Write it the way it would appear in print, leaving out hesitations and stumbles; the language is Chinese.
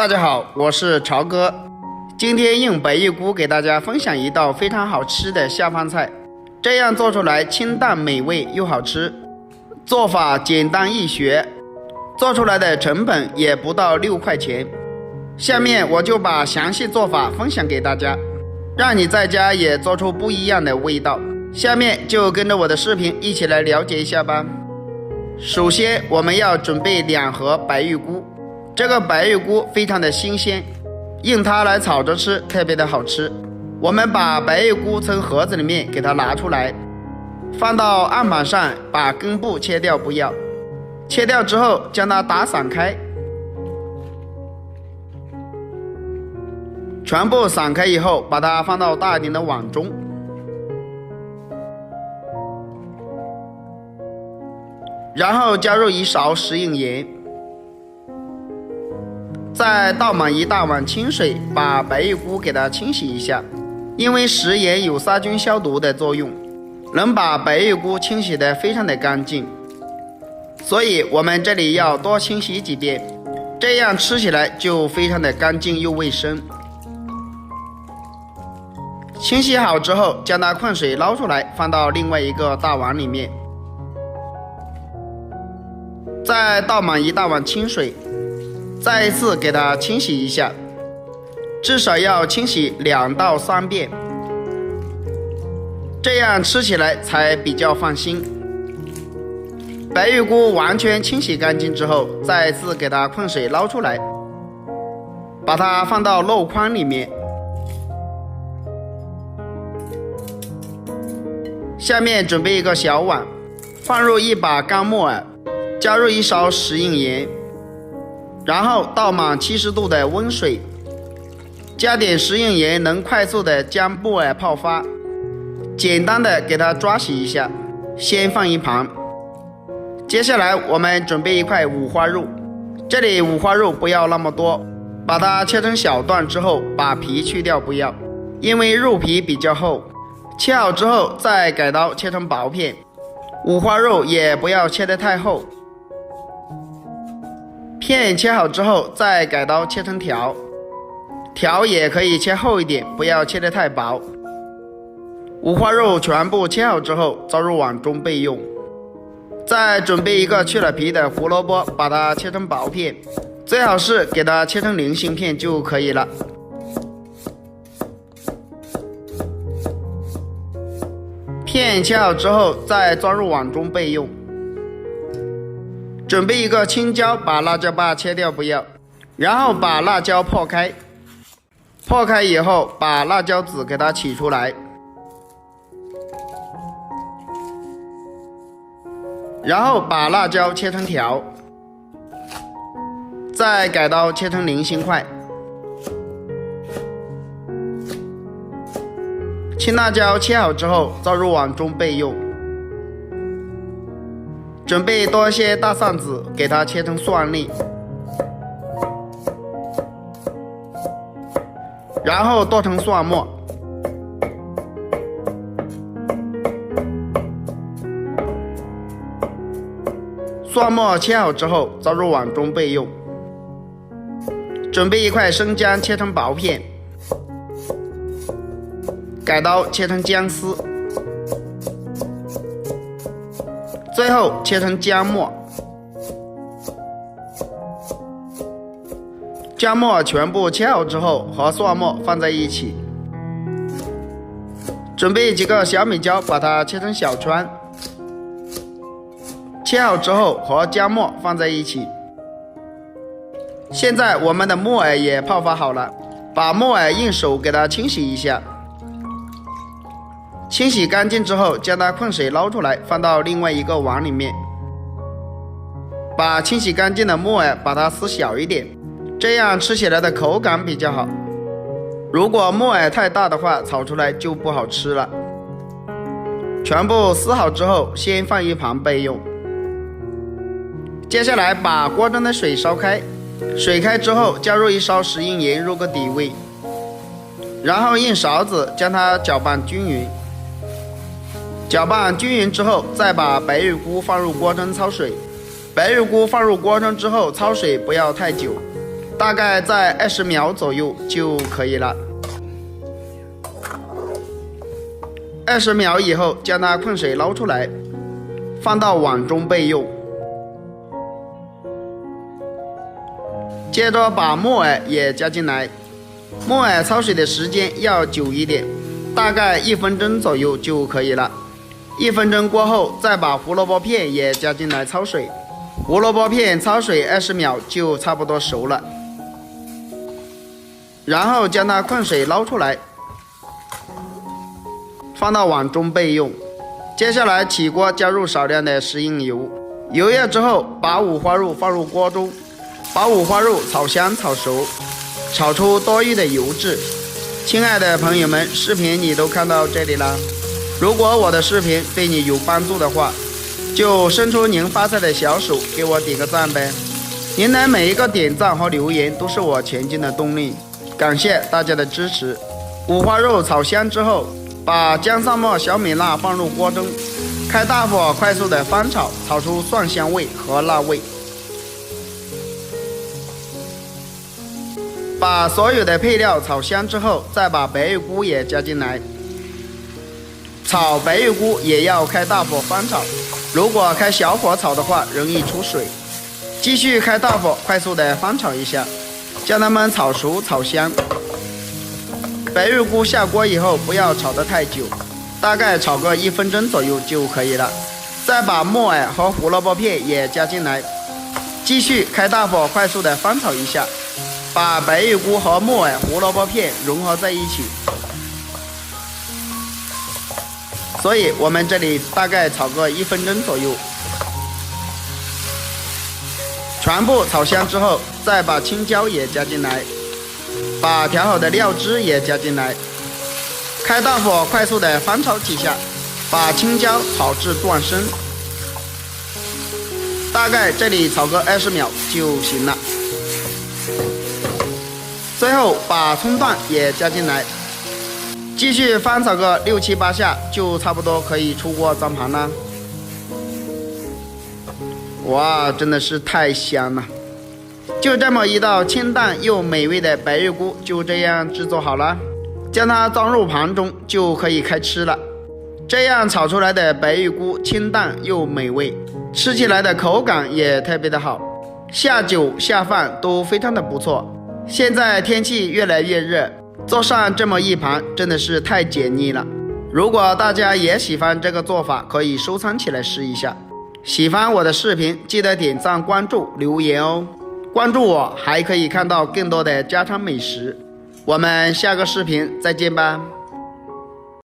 大家好，我是朝哥。今天用白玉菇给大家分享一道非常好吃的下饭菜，这样做出来清淡美味又好吃，做法简单易学，做出来的成本也不到6块钱。下面我就把详细做法分享给大家，让你在家也做出不一样的味道。下面就跟着我的视频一起来了解一下吧。首先我们要准备2盒白玉菇，这个白玉菇非常的新鲜，用它来炒着吃特别的好吃。我们把白玉菇从盒子里面给它拿出来，放到案板上，把根部切掉不要，切掉之后将它打散开，全部散开以后，把它放到大一点的碗中，然后加入1勺食用盐，再倒满1大碗清水，把白玉菇给它清洗一下。因为食盐有杀菌消毒的作用，能把白玉菇清洗得非常的干净，所以我们这里要多清洗几遍，这样吃起来就非常的干净又卫生。清洗好之后，将它控水捞出来，放到另外一个大碗里面，再倒满1大碗清水，再一次给它清洗一下，至少要清洗2到3遍，这样吃起来才比较放心。白玉菇完全清洗干净之后，再一次给它控水捞出来，把它放到箩筐里面。下面准备一个小碗，放入1把干木耳，加入1勺食用盐，然后倒满70度的温水，加点食用盐能快速的将木耳泡发，简单的给它抓洗一下，先放一旁。接下来我们准备1块五花肉，这里五花肉不要那么多，把它切成小段之后，把皮去掉不要，因为肉皮比较厚。切好之后再改刀切成薄片，五花肉也不要切得太厚，片切好之后再改刀切成条，条也可以切厚一点，不要切得太薄。五花肉全部切好之后装入碗中备用。再准备一个去了皮的胡萝卜，把它切成薄片，最好是给它切成菱形片就可以了。片切好之后再装入碗中备用。准备一个青椒，把辣椒把切掉不要，然后把辣椒破开，破开以后把辣椒籽给它取出来，然后把辣椒切成条，再改刀切成菱形块。青辣椒切好之后倒入碗中备用。准备多一些大蒜籽，给它切成蒜粒，然后剁成蒜末。蒜末切好之后倒入碗中备用。准备1块生姜，切成薄片，改刀切成姜丝，最后切成姜末。姜末全部切好之后和蒜末放在一起。准备几个小米椒，把它切成小圈，切好之后和姜末放在一起。现在我们的木耳也泡发好了，把木耳用手给它清洗一下，清洗干净之后将它控水捞出来，放到另外一个碗里面。把清洗干净的木耳把它撕小一点，这样吃起来的口感比较好。如果木耳太大的话，炒出来就不好吃了。全部撕好之后先放一旁备用。接下来把锅中的水烧开，水开之后加入1勺食用盐入个底味，然后用勺子将它搅拌均匀。搅拌均匀之后，再把白玉菇放入锅中焯水。白玉菇放入锅中之后焯水不要太久，大概在20秒左右就可以了。20秒以后，将它控水捞出来，放到碗中备用。接着把木耳也加进来，木耳焯水的时间要久一点，大概1分钟左右就可以了。1分钟过后，再把胡萝卜片也加进来焯水，胡萝卜片焯水20秒就差不多熟了。然后将它控水捞出来，放到碗中备用。接下来起锅，加入少量的食用油，油热之后，把五花肉放入锅中，把五花肉炒香炒熟，炒出多余的油脂。亲爱的朋友们，视频你都看到这里了，如果我的视频对你有帮助的话，就伸出您发财的小手，给我点个赞呗。您的每一个点赞和留言都是我前进的动力，感谢大家的支持。五花肉炒香之后，把姜蒜末、小米辣放入锅中，开大火快速的翻炒，炒出蒜香味和辣味。把所有的配料炒香之后，再把白玉菇也加进来。炒白玉菇也要开大火翻炒，如果开小火炒的话，容易出水。继续开大火快速的翻炒一下，将它们炒熟炒香。白玉菇下锅以后，不要炒得太久，大概炒个1分钟左右就可以了。再把木耳和胡萝卜片也加进来，继续开大火快速的翻炒一下，把白玉菇和木耳、胡萝卜片融合在一起。所以我们这里大概炒个1分钟左右。全部炒香之后，再把青椒也加进来，把调好的料汁也加进来，开大火快速的翻炒几下，把青椒炒至断生。大概这里炒个20秒就行了。最后把葱段也加进来，继续翻炒个6、7、8下，就差不多可以出锅装盘了。哇，真的是太香了！就这么一道清淡又美味的白玉菇就这样制作好了，将它装入盘中就可以开吃了。这样炒出来的白玉菇清淡又美味，吃起来的口感也特别的好，下酒下饭都非常的不错。现在天气越来越热，做上这么一盘真的是太解腻了。如果大家也喜欢这个做法，可以收藏起来试一下。喜欢我的视频，记得点赞、关注、留言哦。关注我还可以看到更多的家常美食。我们下个视频再见吧。